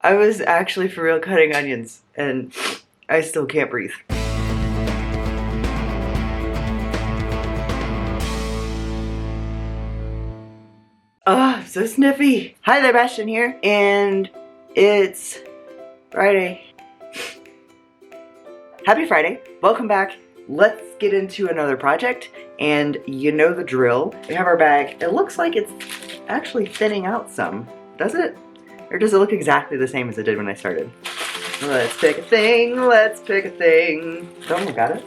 I was actually for real cutting onions, and I still can't breathe. Ah, so sniffy. Hi there, Bastion here, and it's Friday. Happy Friday. Welcome back. Let's get into another project, and you know the drill. We have our bag. It looks like it's actually thinning out some. Does it? Or does it look exactly the same as it did when I started? Let's pick a thing. Let's pick a thing. Don't look at it.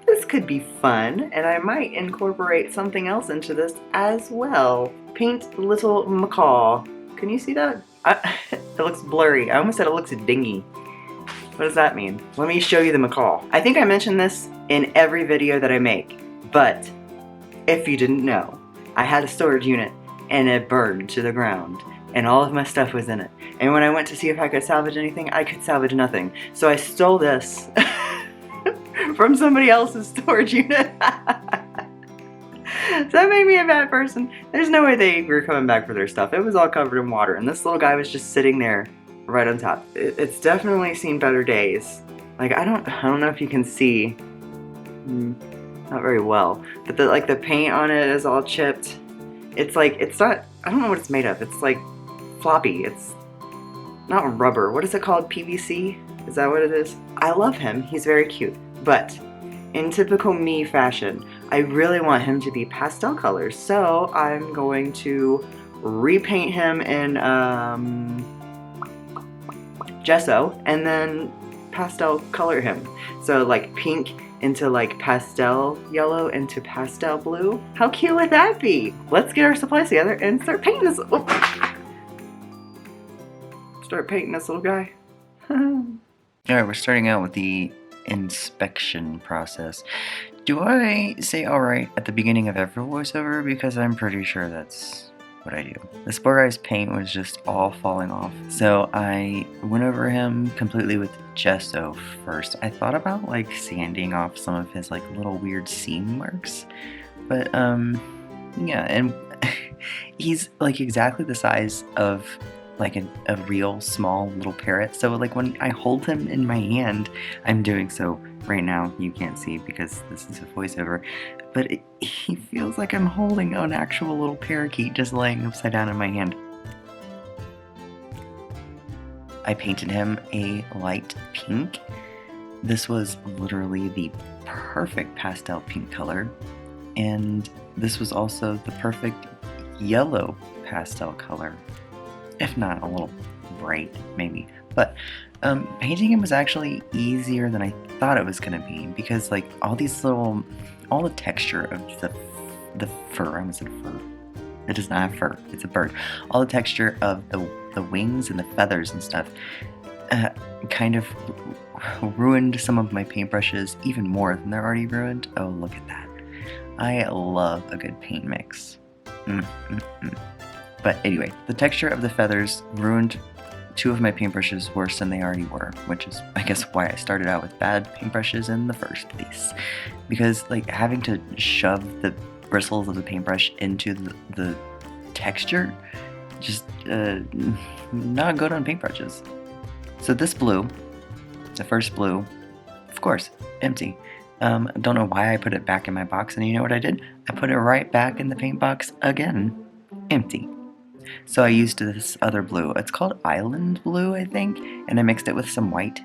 This could be fun, and I might incorporate something else into this as well. Paint little macaw. Can you see that? It looks blurry. I almost said it looks dingy. What does that mean? Let me show you the macaw. I think I mentioned this in every video that I make, but if you didn't know, I had a storage unit and it burned to the ground and all of my stuff was in it. And when I went to see if I could salvage anything, I could salvage nothing. So I stole this from somebody else's storage unit. So that made me a bad person. There's no way they were coming back for their stuff. It was all covered in water and this little guy was just sitting there right on top. It's definitely seen better days. Like I don't know if you can see, not very well, but the paint on it is all chipped. It's like, it's not, I don't know what it's made of. It's like floppy. It's not rubber. What is it called? PVC? Is that what it is? I love him. He's very cute. But in typical me fashion, I really want him to be pastel colors. So I'm going to repaint him in gesso and then pastel color him. So like pink into like pastel yellow into pastel blue. How cute would that be? Let's get our supplies together and start painting this. Start painting this little guy. Alright, we're starting out with the inspection process. Do I say alright at the beginning of every voiceover? Because I'm pretty sure that's what I do. The Spore Guy's paint was just all falling off, so I went over him completely with gesso first. I thought about like sanding off some of his like little weird seam marks, but yeah, and he's like exactly the size of like a real small little parrot. So like when I hold him in my hand, I'm doing so right now, you can't see because this is a voiceover, but he feels like I'm holding an actual little parakeet just laying upside down in my hand. I painted him a light pink. This was literally the perfect pastel pink color, and this was also the perfect yellow pastel color. If not a little bright, maybe. But painting him was actually easier than I thought it was gonna be because like all the texture of the fur, I almost said fur. It does not have fur, it's a bird. All the texture of the wings and the feathers and stuff kind of ruined some of my paintbrushes even more than they're already ruined. Oh, look at that. I love a good paint mix. But anyway, the texture of the feathers ruined two of my paintbrushes worse than they already were, which is, I guess, why I started out with bad paintbrushes in the first place. Because, like, having to shove the bristles of the paintbrush into the texture, just not good on paintbrushes. So this blue, the first blue, of course, empty. Don't know why I put it back in my box, and you know what I did? I put it right back in the paint box again, empty. So I used this other blue. It's called Island Blue, I think, and I mixed it with some white.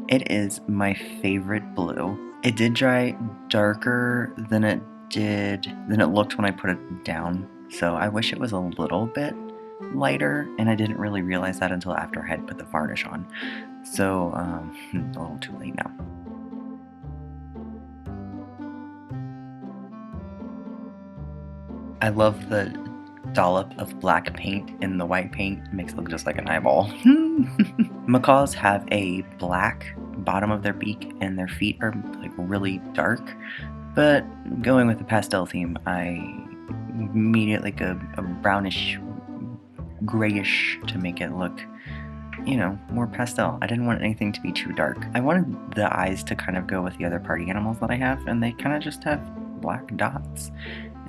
It is my favorite blue. It did dry darker than it looked when I put it down, so I wish it was a little bit lighter, and I didn't really realize that until after I had put the varnish on. So, a little too late now. I love the dollop of black paint in the white paint. It makes it look just like an eyeball. Macaws have a black bottom of their beak and their feet are like really dark, but going with the pastel theme, I immediately go a brownish, grayish to make it look, you know, more pastel. I didn't want anything to be too dark. I wanted the eyes to kind of go with the other party animals that I have, and they kind of just have black dots.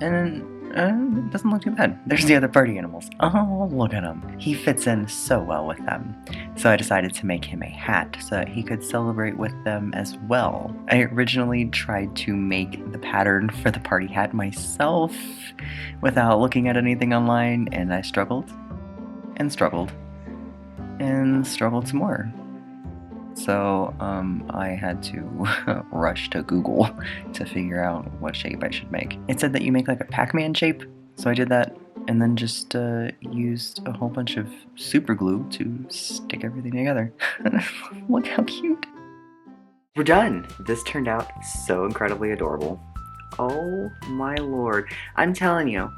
And it doesn't look too bad. There's the other party animals. Oh, look at him. He fits in so well with them. So I decided to make him a hat so that he could celebrate with them as well. I originally tried to make the pattern for the party hat myself without looking at anything online, and I struggled and struggled and struggled some more. So I had to rush to Google to figure out what shape I should make. It said that you make like a Pac-Man shape, so I did that and then just used a whole bunch of super glue to stick everything together. Look how cute. We're done! This turned out so incredibly adorable. Oh my lord. I'm telling you,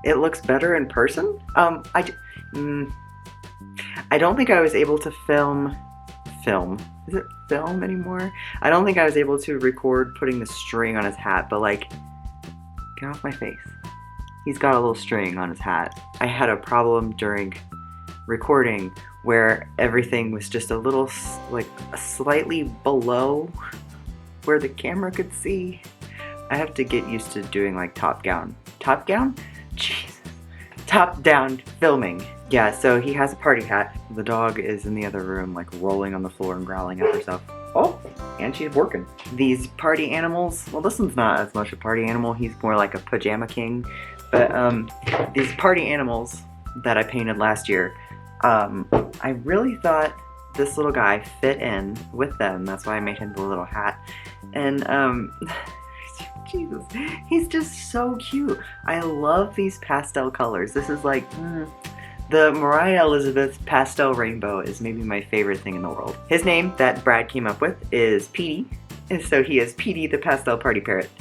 it looks better in person? I don't think I was able to film. Is it film anymore? I don't think I was able to record putting the string on his hat, but like, get off my face. He's got a little string on his hat. I had a problem during recording where everything was just a little, like, slightly below where the camera could see. I have to get used to doing like top down? Jesus. Top down filming. Yeah, so he has a party hat. The dog is in the other room, like rolling on the floor and growling at herself. Oh, and she's working. These party animals, well, this one's not as much a party animal. He's more like a pajama king. But these party animals that I painted last year, I really thought this little guy fit in with them. That's why I made him the little hat. And Jesus, he's just so cute. I love these pastel colors. This is like, the Mariah Elizabeth pastel rainbow is maybe my favorite thing in the world. His name that Brad came up with is Peety, and so he is Peety the pastel party parrot.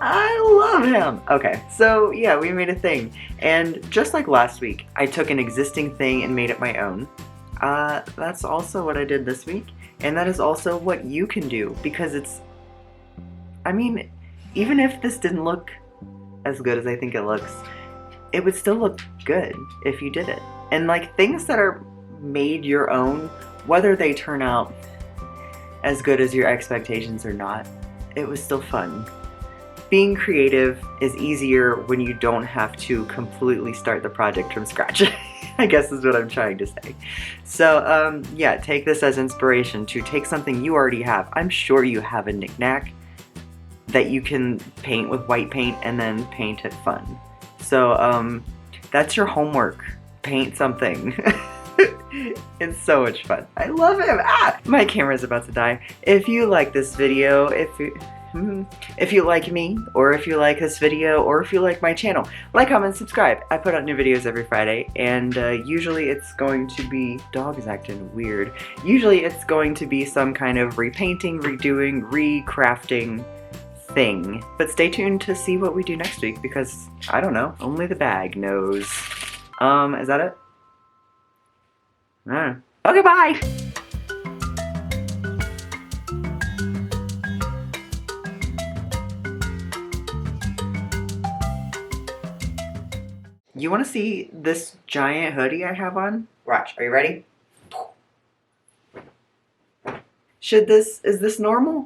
I love him! Okay, so yeah, we made a thing. And just like last week, I took an existing thing and made it my own. That's also what I did this week, and that is also what you can do, because it's, I mean, even if this didn't look as good as I think it looks, it would still look good if you did it. And like, things that are made your own, whether they turn out as good as your expectations or not, it was still fun. Being creative is easier when you don't have to completely start the project from scratch, I guess is what I'm trying to say. So yeah, take this as inspiration to take something you already have. I'm sure you have a knick-knack that you can paint with white paint and then paint it fun. So that's your homework. Paint something. It's so much fun. I love him. Ah! My camera's about to die. If you like this video, if you like me, or if you like this video, or if you like my channel, like, comment, subscribe. I put out new videos every Friday, and usually it's going to be, dog is acting weird. Usually it's going to be some kind of repainting, redoing, recrafting thing. But stay tuned to see what we do next week, because I don't know, only the bag knows. Is that it? Okay, bye! You wanna see this giant hoodie I have on? Watch, are you ready? Is this normal?